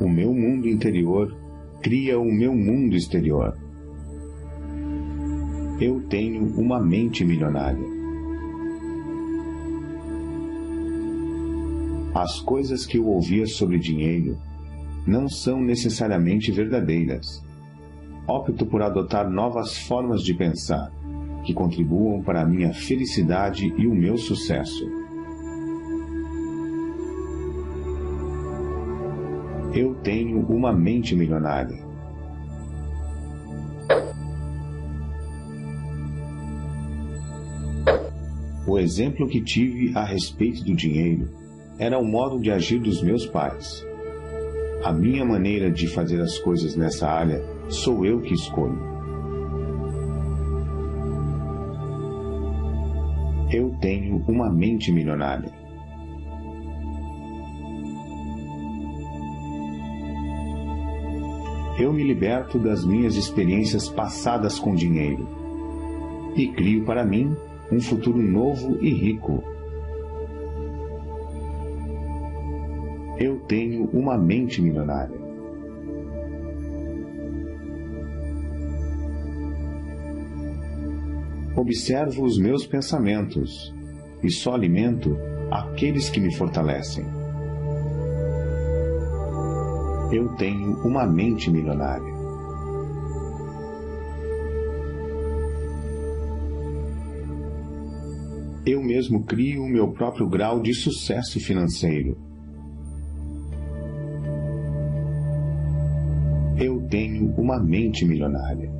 O meu mundo interior cria o meu mundo exterior. Eu tenho uma mente milionária. As coisas que eu ouvia sobre dinheiro não são necessariamente verdadeiras. Opto por adotar novas formas de pensar, que contribuam para a minha felicidade e o meu sucesso. Eu tenho uma mente milionária. O exemplo que tive a respeito do dinheiro era o modo de agir dos meus pais. A minha maneira de fazer as coisas nessa área sou eu que escolho. Eu tenho uma mente milionária. Eu me liberto das minhas experiências passadas com dinheiro e crio para mim um futuro novo e rico. Eu tenho uma mente milionária. Observo os meus pensamentos e só alimento aqueles que me fortalecem. Eu tenho uma mente milionária. Eu mesmo crio o meu próprio grau de sucesso financeiro. Eu tenho uma mente milionária.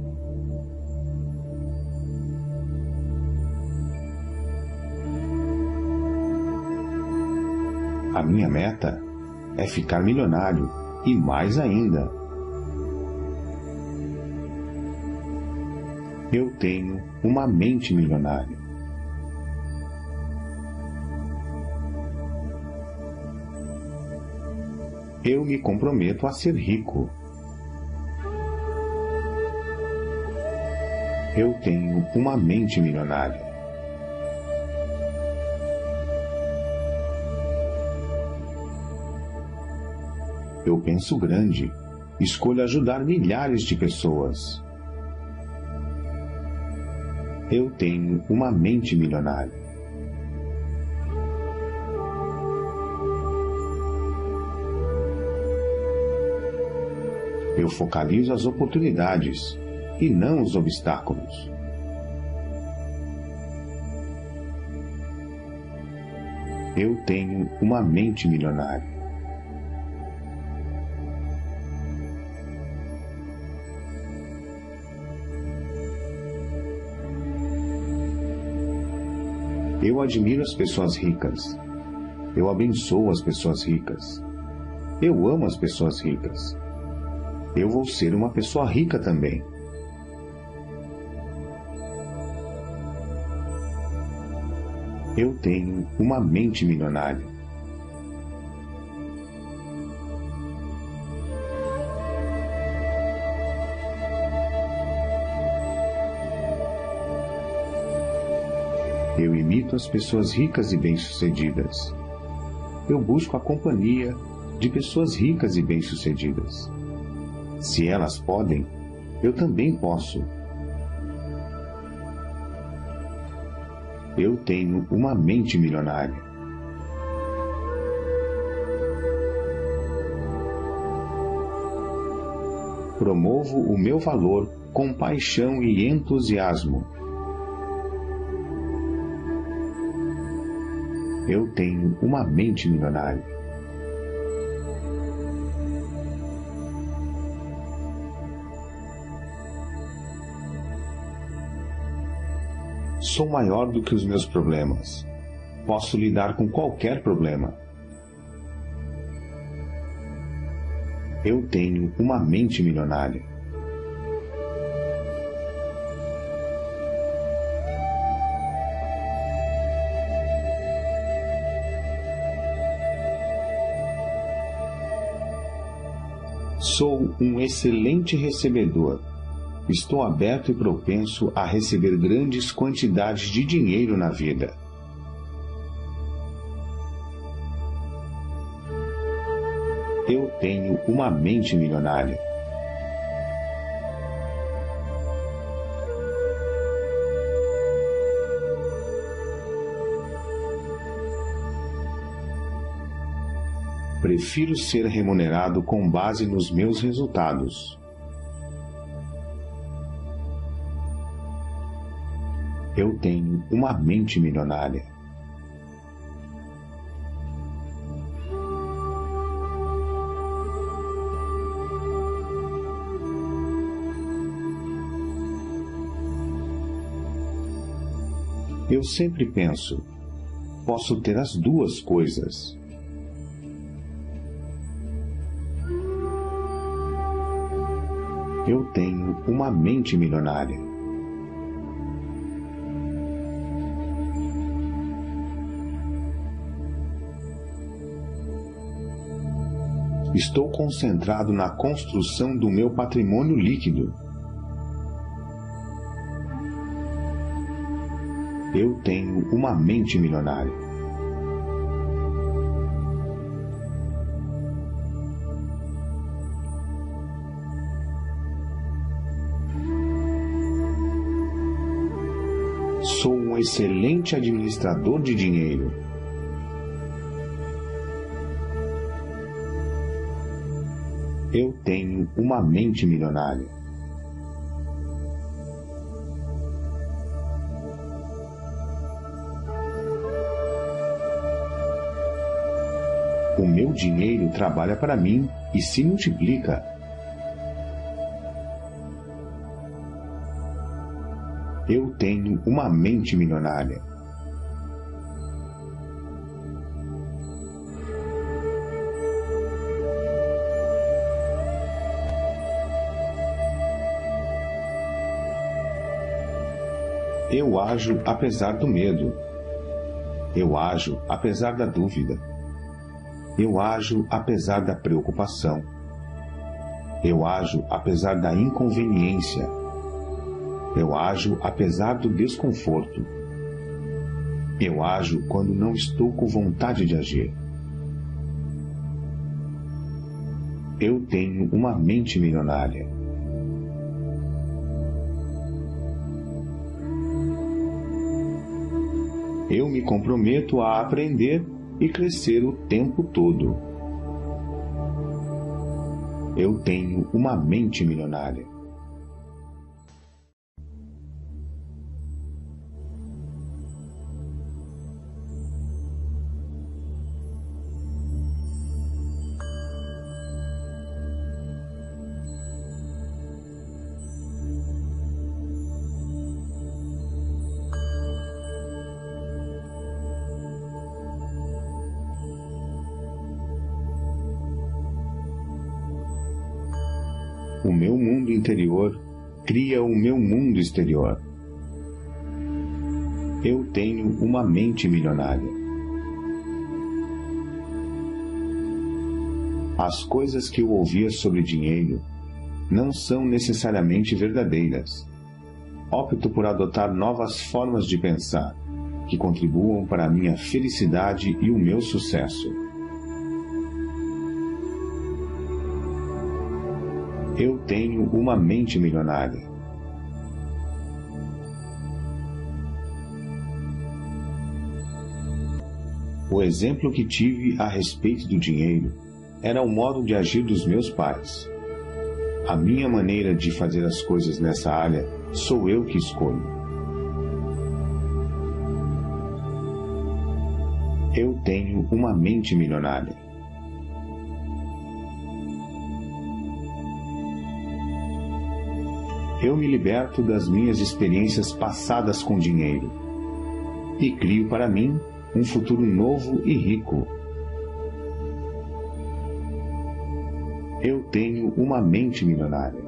A minha meta é ficar milionário e mais ainda. Eu tenho uma mente milionária. Eu me comprometo a ser rico. Eu tenho uma mente milionária. Eu penso grande, escolho ajudar milhares de pessoas. Eu tenho uma mente milionária. Eu focalizo as oportunidades e não os obstáculos. Eu tenho uma mente milionária. Eu admiro as pessoas ricas. Eu abençoo as pessoas ricas. Eu amo as pessoas ricas. Eu vou ser uma pessoa rica também. Eu tenho uma mente milionária. Eu imito as pessoas ricas e bem-sucedidas. Eu busco a companhia de pessoas ricas e bem-sucedidas. Se elas podem, eu também posso. Eu tenho uma mente milionária. Promovo o meu valor com paixão e entusiasmo. Eu tenho uma mente milionária. Sou maior do que os meus problemas. Posso lidar com qualquer problema. Eu tenho uma mente milionária. Sou um excelente recebedor. Estou aberto e propenso a receber grandes quantidades de dinheiro na vida. Eu tenho uma mente milionária. Prefiro ser remunerado com base nos meus resultados. Eu tenho uma mente milionária. Eu sempre penso, posso ter as duas coisas. Eu tenho uma mente milionária. Estou concentrado na construção do meu patrimônio líquido. Eu tenho uma mente milionária. Sou um excelente administrador de dinheiro. Eu tenho uma mente milionária. O meu dinheiro trabalha para mim e se multiplica. Eu tenho uma mente milionária. Eu ajo apesar do medo. Eu ajo apesar da dúvida. Eu ajo apesar da preocupação. Eu ajo apesar da inconveniência. Eu ajo apesar do desconforto. Eu ajo quando não estou com vontade de agir. Eu tenho uma mente milionária. Eu me comprometo a aprender e crescer o tempo todo. Eu tenho uma mente milionária. O meu mundo interior cria o meu mundo exterior. Eu tenho uma mente milionária. As coisas que eu ouvia sobre dinheiro não são necessariamente verdadeiras. Opto por adotar novas formas de pensar, que contribuam para a minha felicidade e o meu sucesso. Eu tenho uma mente milionária. O exemplo que tive a respeito do dinheiro era o modo de agir dos meus pais. A minha maneira de fazer as coisas nessa área sou eu que escolho. Eu tenho uma mente milionária. Eu me liberto das minhas experiências passadas com dinheiro e crio para mim um futuro novo e rico. Eu tenho uma mente milionária.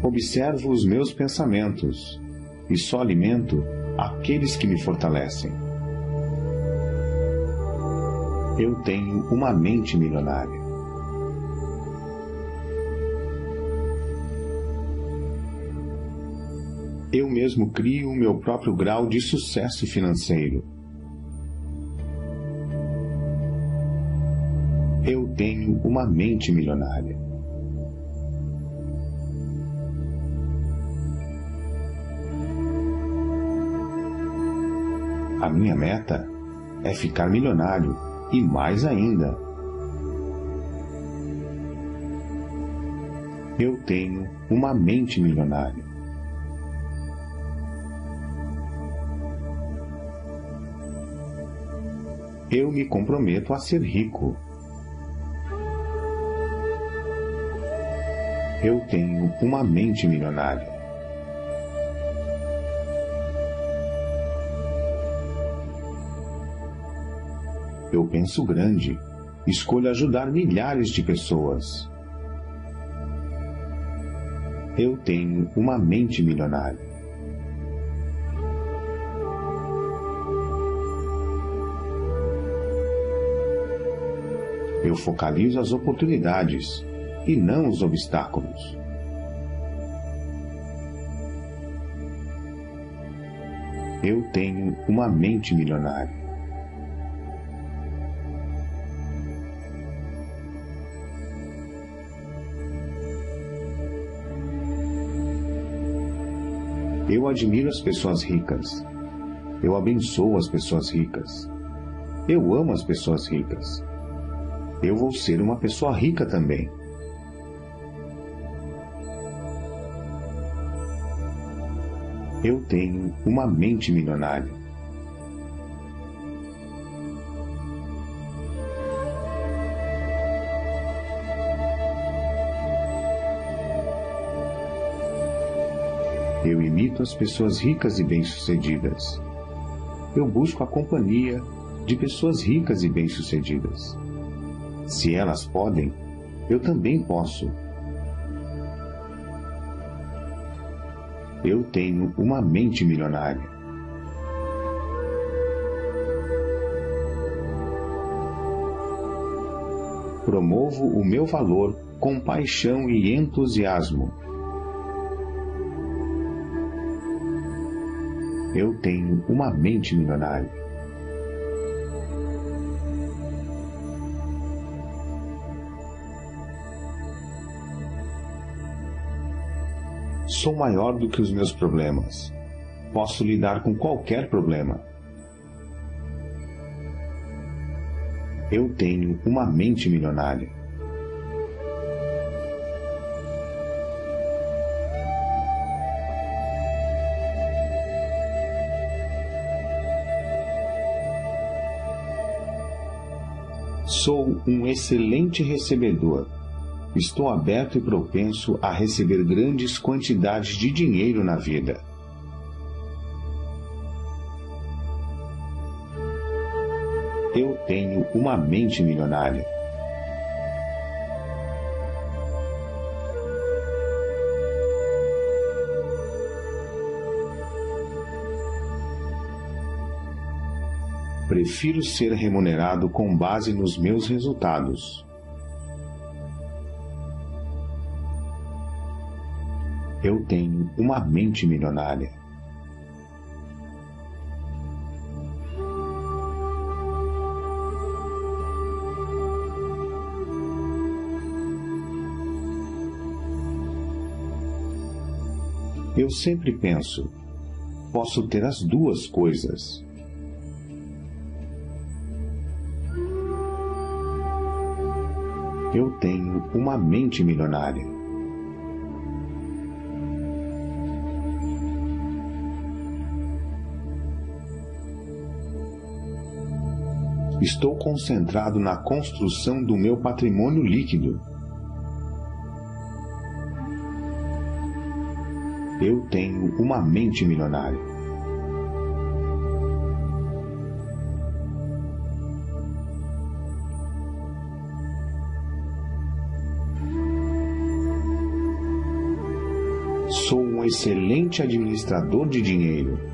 Observo os meus pensamentos e só alimento aqueles que me fortalecem. Eu tenho uma mente milionária. Eu mesmo crio o meu próprio grau de sucesso financeiro tenho uma mente milionária. A minha meta é ficar milionário e mais ainda. Eu tenho uma mente milionária. Eu me comprometo a ser rico. Eu tenho uma mente milionária. Eu penso grande, escolho ajudar milhares de pessoas. Eu tenho uma mente milionária. Eu focalizo as oportunidades e não os obstáculos. Eu tenho uma mente milionária. Eu admiro as pessoas ricas. Eu abençoo as pessoas ricas. Eu amo as pessoas ricas. Eu vou ser uma pessoa rica também. Eu tenho uma mente milionária. Eu imito as pessoas ricas e bem-sucedidas. Eu busco a companhia de pessoas ricas e bem-sucedidas. Se elas podem, eu também posso. Eu tenho uma mente milionária. Promovo o meu valor com paixão e entusiasmo. Eu tenho uma mente milionária. Sou maior do que os meus problemas. Posso lidar com qualquer problema. Eu tenho uma mente milionária. Sou um excelente recebedor. Estou aberto e propenso a receber grandes quantidades de dinheiro na vida. Eu tenho uma mente milionária. Prefiro ser remunerado com base nos meus resultados. Eu tenho uma mente milionária. Eu sempre penso, posso ter as duas coisas. Eu tenho uma mente milionária. Estou concentrado na construção do meu patrimônio líquido. Eu tenho uma mente milionária. Sou um excelente administrador de dinheiro.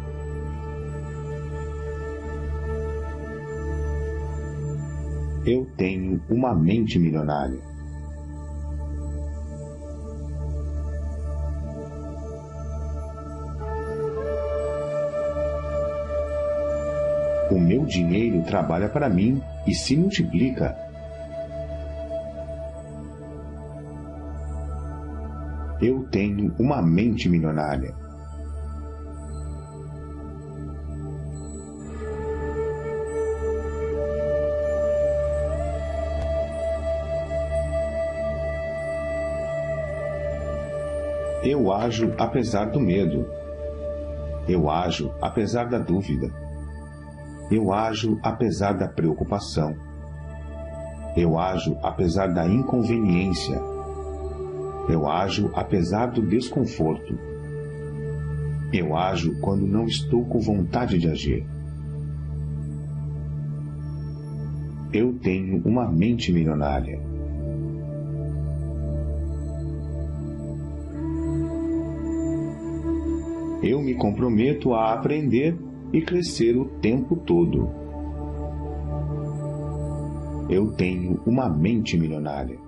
Eu tenho uma mente milionária. O meu dinheiro trabalha para mim e se multiplica. Eu tenho uma mente milionária. Eu ajo apesar do medo. Eu ajo apesar da dúvida. Eu ajo apesar da preocupação. Eu ajo apesar da inconveniência. Eu ajo apesar do desconforto. Eu ajo quando não estou com vontade de agir. Eu tenho uma mente milionária. Eu me comprometo a aprender e crescer o tempo todo. Eu tenho uma mente milionária.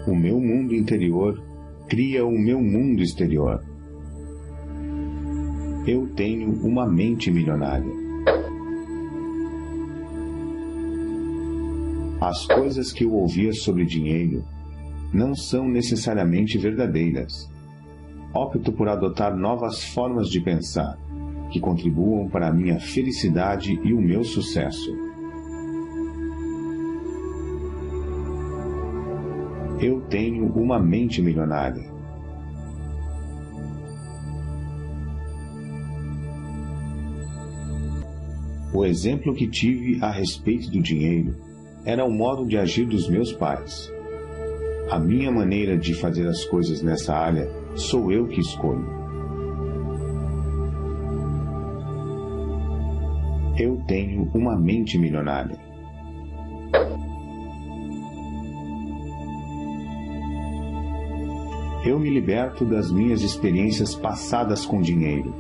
O meu mundo interior cria o meu mundo exterior. Eu tenho uma mente milionária. As coisas que eu ouvia sobre dinheiro não são necessariamente verdadeiras. Opto por adotar novas formas de pensar que contribuam para a minha felicidade e o meu sucesso. Eu tenho uma mente milionária. O exemplo que tive a respeito do dinheiro era o modo de agir dos meus pais. A minha maneira de fazer as coisas nessa área sou eu que escolho. Eu tenho uma mente milionária. Eu me liberto das minhas experiências passadas com dinheiro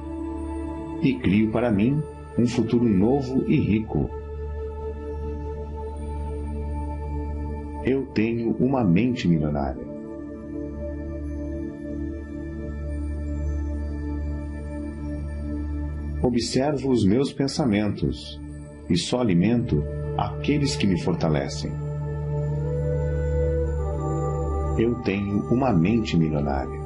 e crio para mim um futuro novo e rico. Eu tenho uma mente milionária. Observo os meus pensamentos e só alimento aqueles que me fortalecem. Eu tenho uma mente milionária.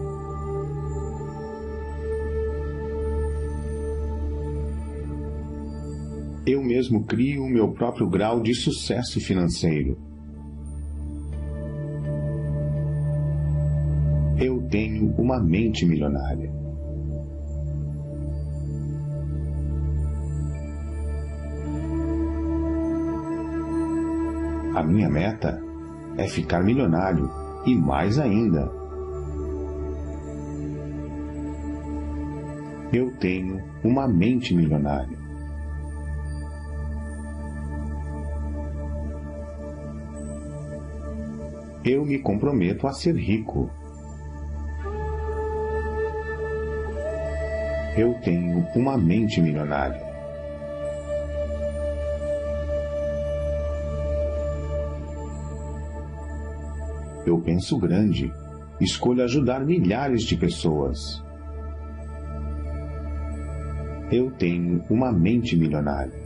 Eu mesmo crio o meu próprio grau de sucesso financeiro. Eu tenho uma mente milionária. A minha meta é ficar milionário. E mais ainda, eu tenho uma mente milionária. Eu me comprometo a ser rico. Eu tenho uma mente milionária. Eu penso grande, escolho ajudar milhares de pessoas. Eu tenho uma mente milionária.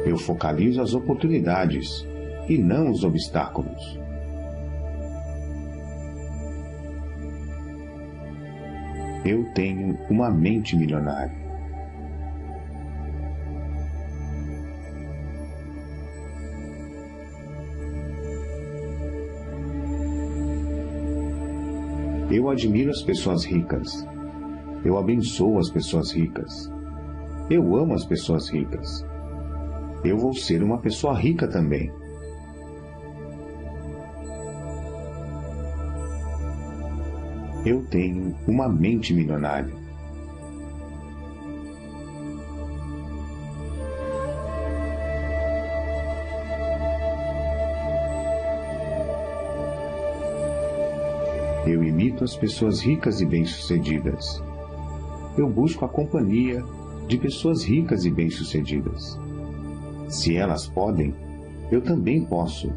Eu focalizo as oportunidades e não os obstáculos. Eu tenho uma mente milionária. Eu admiro as pessoas ricas. Eu abençoo as pessoas ricas. Eu amo as pessoas ricas. Eu vou ser uma pessoa rica também. Eu tenho uma mente milionária. Eu imito as pessoas ricas e bem-sucedidas. Eu busco a companhia de pessoas ricas e bem-sucedidas. Se elas podem, eu também posso.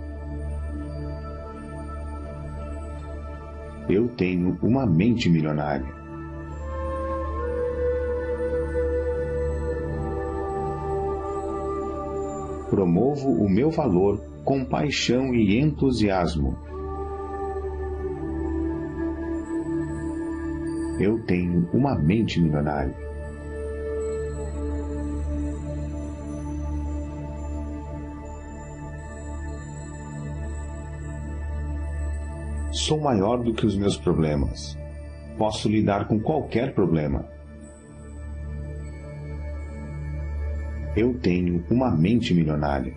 Eu tenho uma mente milionária. Promovo o meu valor com paixão e entusiasmo. Eu tenho uma mente milionária. Sou maior do que os meus problemas. Posso lidar com qualquer problema. Eu tenho uma mente milionária.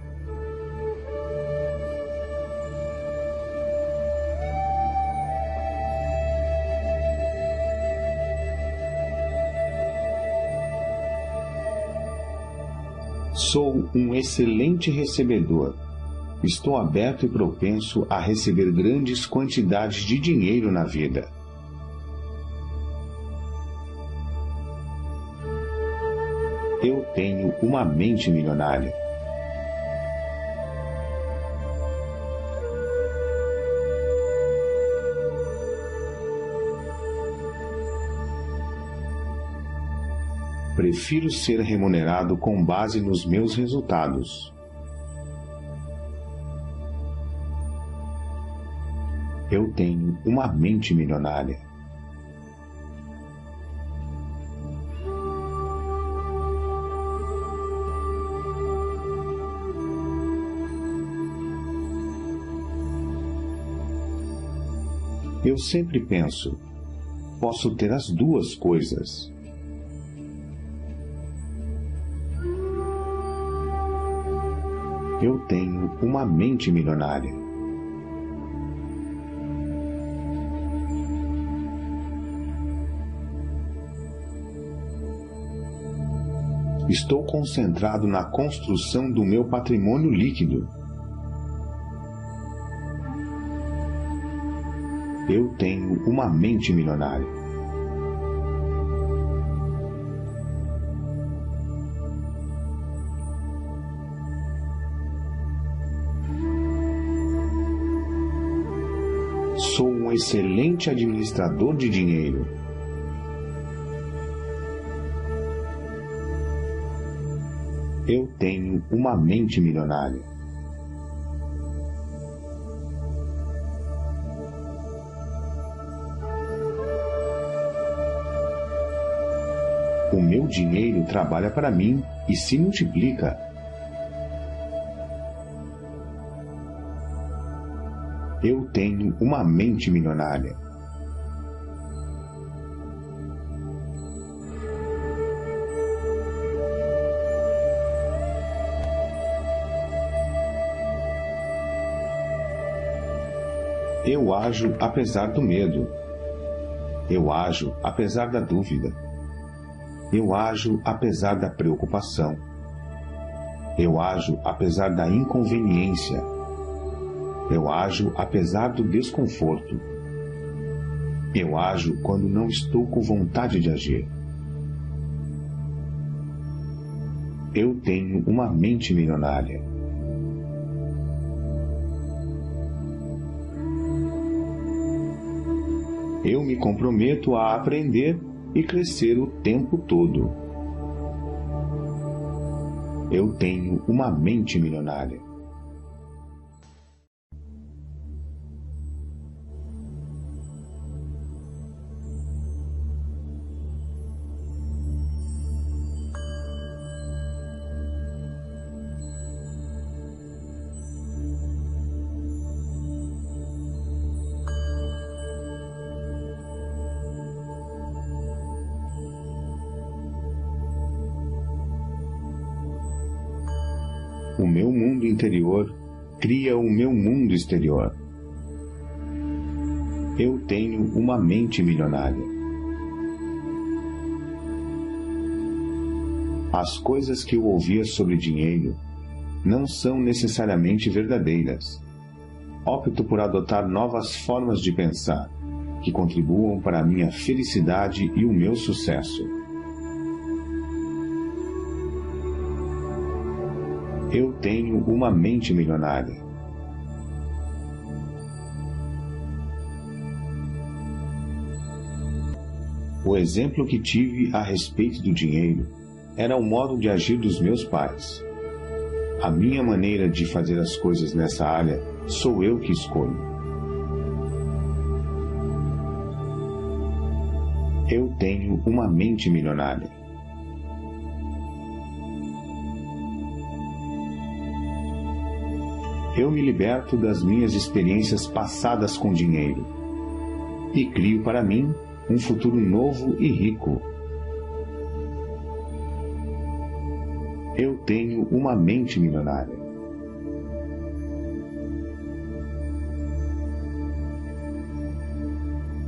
Sou um excelente recebedor. Estou aberto e propenso a receber grandes quantidades de dinheiro na vida. Eu tenho uma mente milionária. Prefiro ser remunerado com base nos meus resultados. Eu tenho uma mente milionária. Eu sempre penso, posso ter as duas coisas. Eu tenho uma mente milionária. Estou concentrado na construção do meu patrimônio líquido. Eu tenho uma mente milionária. Sou um excelente administrador de dinheiro. Eu tenho uma mente milionária. O meu dinheiro trabalha para mim e se multiplica. Eu tenho uma mente milionária. Eu ajo apesar do medo. Eu ajo apesar da dúvida. Eu ajo apesar da preocupação. Eu ajo apesar da inconveniência. Eu ajo apesar do desconforto. Eu ajo quando não estou com vontade de agir. Eu tenho uma mente milionária. Eu me comprometo a aprender e crescer o tempo todo. Eu tenho uma mente milionária. O meu mundo interior cria o meu mundo exterior. Eu tenho uma mente milionária. As coisas que eu ouvia sobre dinheiro não são necessariamente verdadeiras. Opto por adotar novas formas de pensar, que contribuam para a minha felicidade e o meu sucesso. Eu tenho uma mente milionária. O exemplo que tive a respeito do dinheiro era o modo de agir dos meus pais. A minha maneira de fazer as coisas nessa área sou eu que escolho. Eu tenho uma mente milionária. Eu me liberto das minhas experiências passadas com dinheiro e crio para mim um futuro novo e rico. Eu tenho uma mente milionária.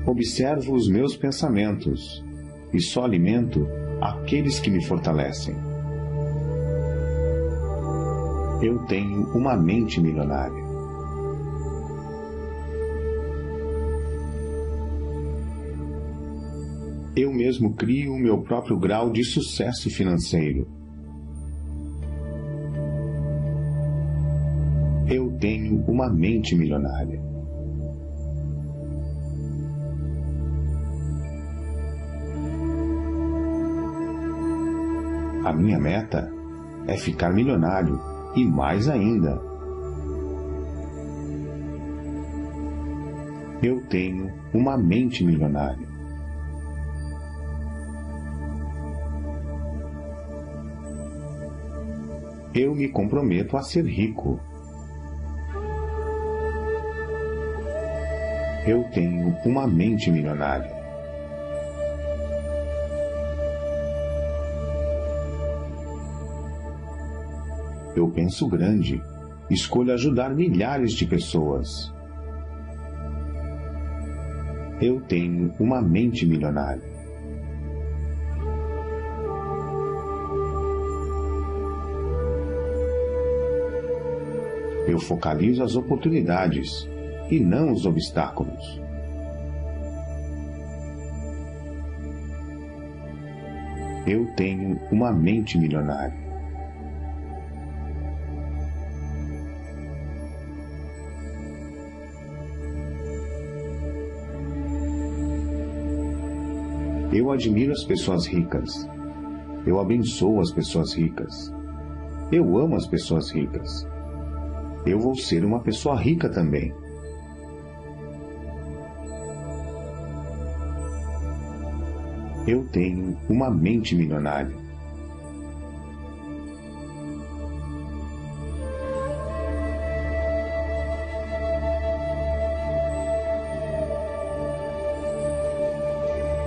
Observo os meus pensamentos e só alimento aqueles que me fortalecem. Eu tenho uma mente milionária. Eu mesmo crio o meu próprio grau de sucesso financeiro. Eu tenho uma mente milionária. A minha meta é ficar milionário e mais ainda. Eu tenho uma mente milionária. Eu me comprometo a ser rico. Eu tenho uma mente milionária. Eu penso grande, escolho ajudar milhares de pessoas. Eu tenho uma mente milionária. Eu focalizo as oportunidades e não os obstáculos. Eu tenho uma mente milionária. Eu admiro as pessoas ricas. Eu abençoo as pessoas ricas. Eu amo as pessoas ricas. Eu vou ser uma pessoa rica também. Eu tenho uma mente milionária.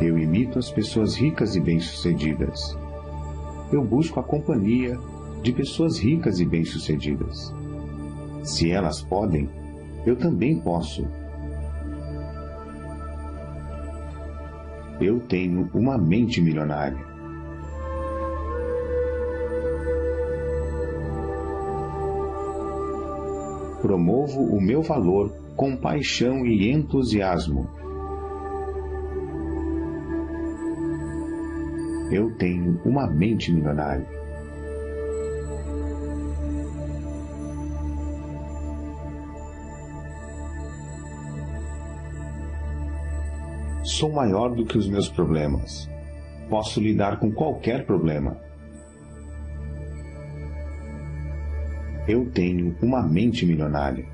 Eu imito as pessoas ricas e bem-sucedidas. Eu busco a companhia de pessoas ricas e bem-sucedidas. Se elas podem, eu também posso. Eu tenho uma mente milionária. Promovo o meu valor com paixão e entusiasmo. Eu tenho uma mente milionária. Sou maior do que os meus problemas. Posso lidar com qualquer problema. Eu tenho uma mente milionária.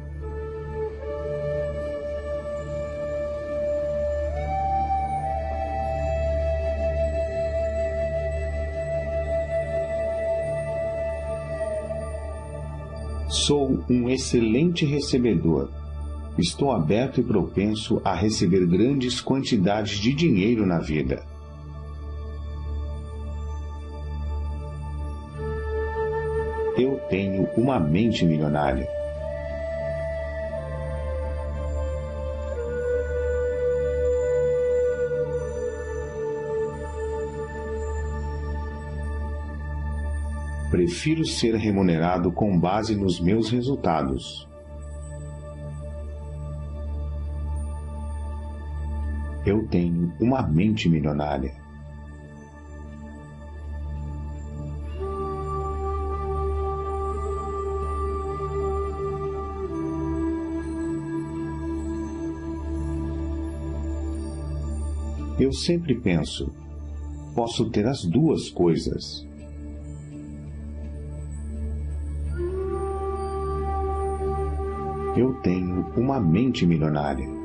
Sou um excelente recebedor. Estou aberto e propenso a receber grandes quantidades de dinheiro na vida. Eu tenho uma mente milionária. Prefiro ser remunerado com base nos meus resultados. Eu tenho uma mente milionária. Eu sempre penso, posso ter as duas coisas. Eu tenho uma mente milionária.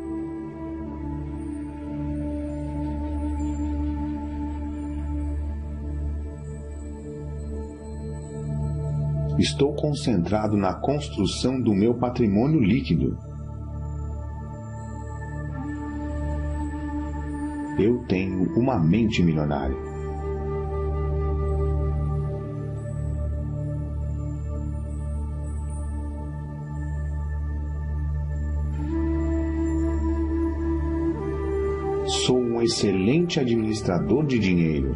Estou concentrado na construção do meu patrimônio líquido. Eu tenho uma mente milionária. Sou um excelente administrador de dinheiro.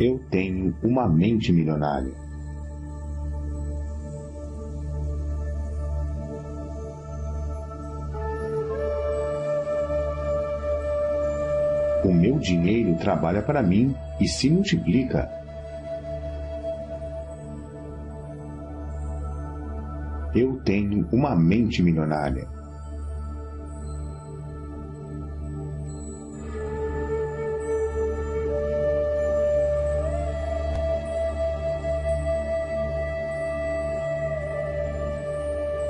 Eu tenho uma mente milionária. O meu dinheiro trabalha para mim e se multiplica. Eu tenho uma mente milionária.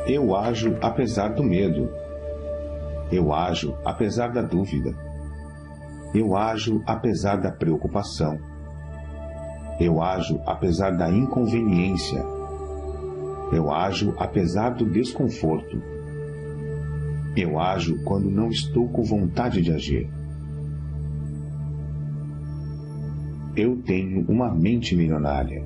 Eu ajo apesar do medo. Eu ajo apesar da dúvida. Eu ajo apesar da preocupação. Eu ajo apesar da inconveniência. Eu ajo apesar do desconforto. Eu ajo quando não estou com vontade de agir. Eu tenho uma mente milionária.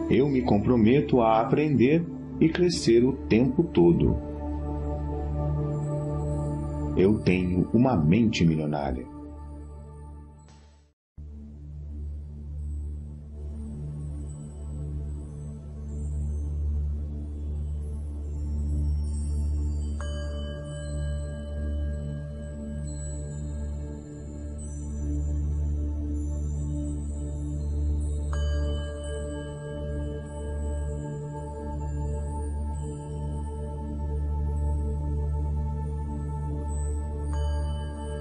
Eu me comprometo a aprender e crescer o tempo todo. Eu tenho uma mente milionária.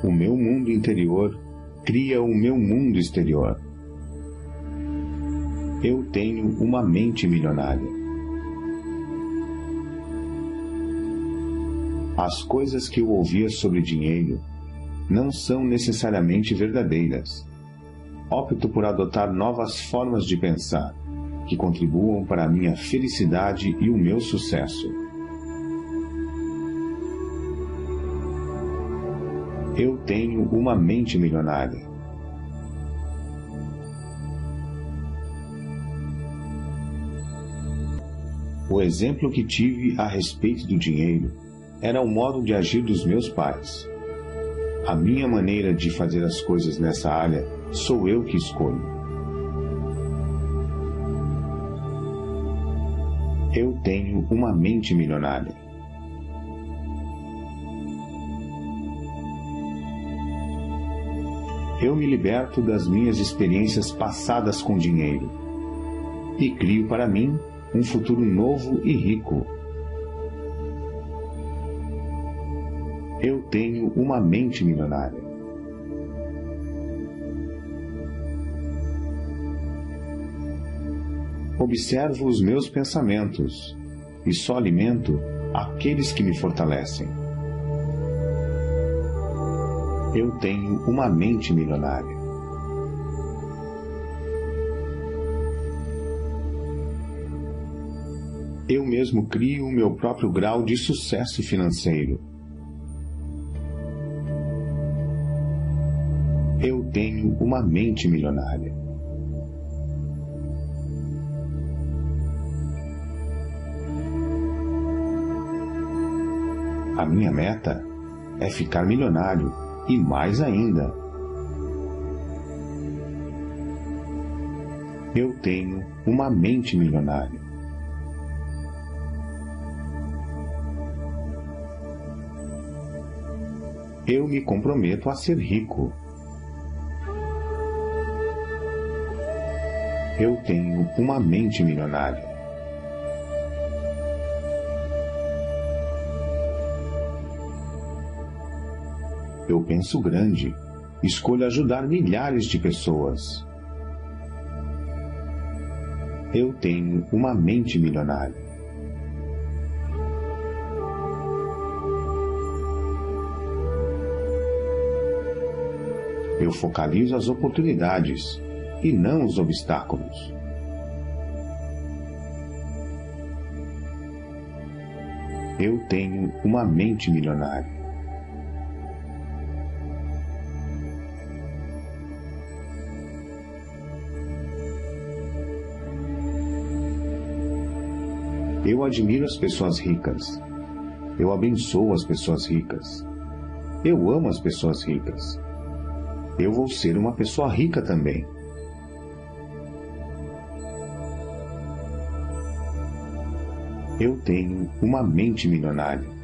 O meu mundo interior cria o meu mundo exterior. Eu tenho uma mente milionária. As coisas que eu ouvia sobre dinheiro não são necessariamente verdadeiras. Opto por adotar novas formas de pensar que contribuam para a minha felicidade e o meu sucesso. Eu tenho uma mente milionária. O exemplo que tive a respeito do dinheiro era o modo de agir dos meus pais. A minha maneira de fazer as coisas nessa área sou eu que escolho. Eu tenho uma mente milionária. Eu me liberto das minhas experiências passadas com dinheiro e crio para mim um futuro novo e rico. Eu tenho uma mente milionária. Observo os meus pensamentos e só alimento aqueles que me fortalecem. Eu tenho uma mente milionária. Eu mesmo crio o meu próprio grau de sucesso financeiro. Eu tenho uma mente milionária. A minha meta é ficar milionário e mais ainda. Eu tenho uma mente milionária. Eu me comprometo a ser rico. Eu tenho uma mente milionária. Eu penso grande. Escolho ajudar milhares de pessoas. Eu tenho uma mente milionária. Eu focalizo as oportunidades e não os obstáculos. Eu tenho uma mente milionária. Eu admiro as pessoas ricas. Eu abençoo as pessoas ricas. Eu amo as pessoas ricas. Eu vou ser uma pessoa rica também. Eu tenho uma mente milionária.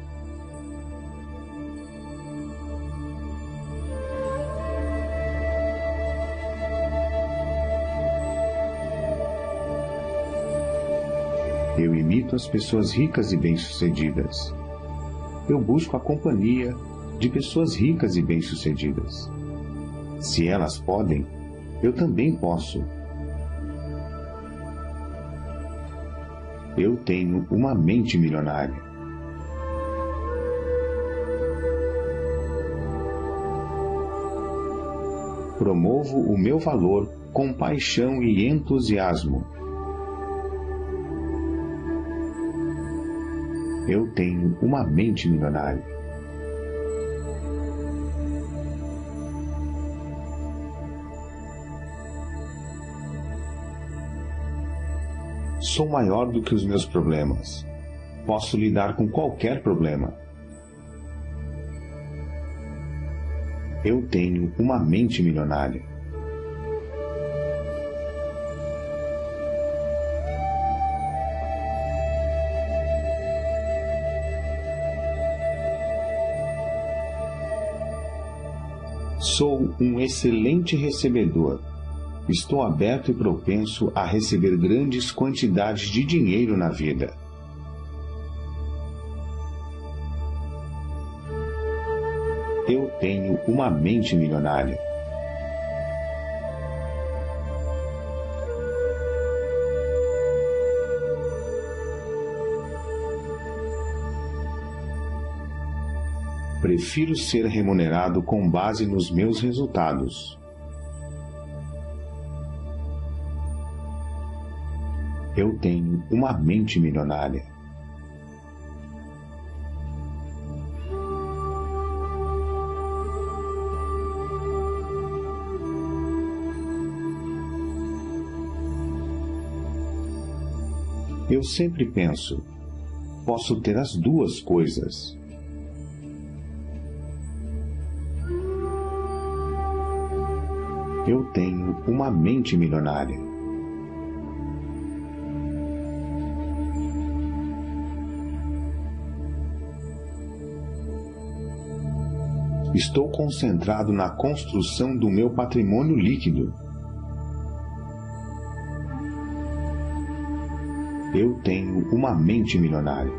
Eu imito as pessoas ricas e bem-sucedidas. Eu busco a companhia de pessoas ricas e bem-sucedidas. Se elas podem, eu também posso. Eu tenho uma mente milionária. Promovo o meu valor com paixão e entusiasmo. Eu tenho uma mente milionária. Sou maior do que os meus problemas. Posso lidar com qualquer problema. Eu tenho uma mente milionária. Sou um excelente recebedor. Estou aberto e propenso a receber grandes quantidades de dinheiro na vida. Eu tenho uma mente milionária. Prefiro ser remunerado com base nos meus resultados. Eu tenho uma mente milionária. Eu sempre penso, posso ter as duas coisas. Eu tenho uma mente milionária. Estou concentrado na construção do meu patrimônio líquido. Eu tenho uma mente milionária.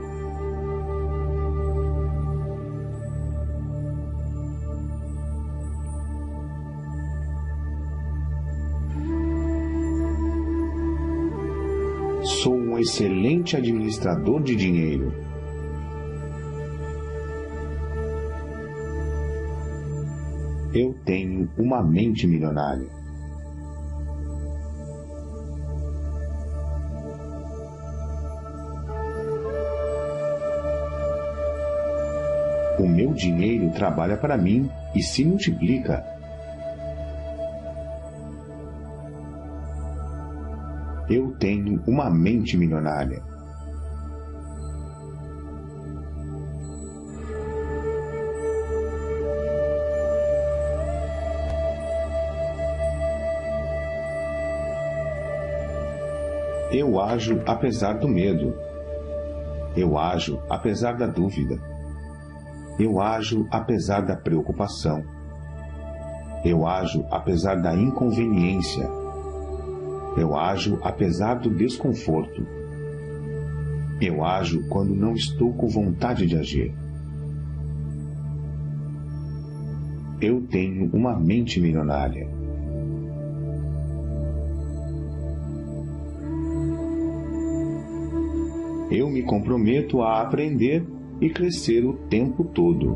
Sou um excelente administrador de dinheiro. Eu tenho uma mente milionária. O meu dinheiro trabalha para mim e se multiplica. Eu tenho uma mente milionária. Eu ajo apesar do medo. Eu ajo apesar da dúvida. Eu ajo apesar da preocupação. Eu ajo apesar da inconveniência. Eu ajo apesar do desconforto. Eu ajo quando não estou com vontade de agir. Eu tenho uma mente milionária. Eu me comprometo a aprender e crescer o tempo todo.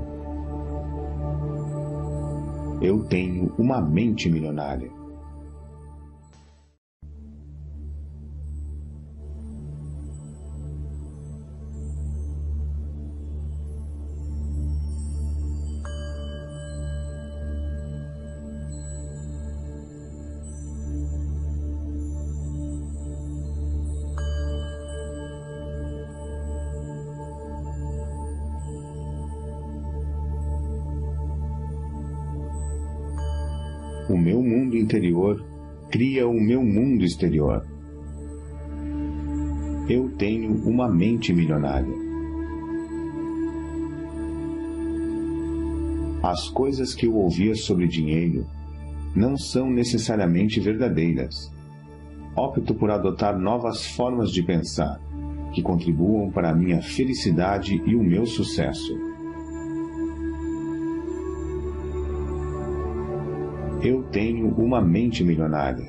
Eu tenho uma mente milionária. O meu mundo interior cria o meu mundo exterior. Eu tenho uma mente milionária. As coisas que eu ouvia sobre dinheiro não são necessariamente verdadeiras. Opto por adotar novas formas de pensar que contribuam para a minha felicidade e o meu sucesso. Eu tenho uma mente milionária.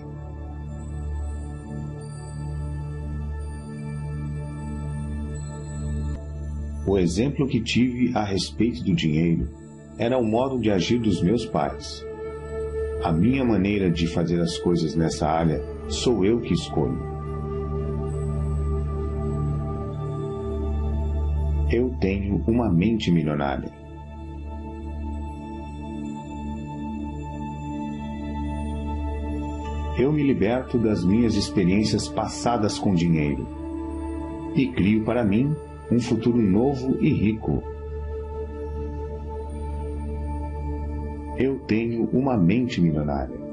O exemplo que tive a respeito do dinheiro era o modo de agir dos meus pais. A minha maneira de fazer as coisas nessa área sou eu que escolho. Eu tenho uma mente milionária. Eu me liberto das minhas experiências passadas com dinheiro e crio para mim um futuro novo e rico. Eu tenho uma mente milionária.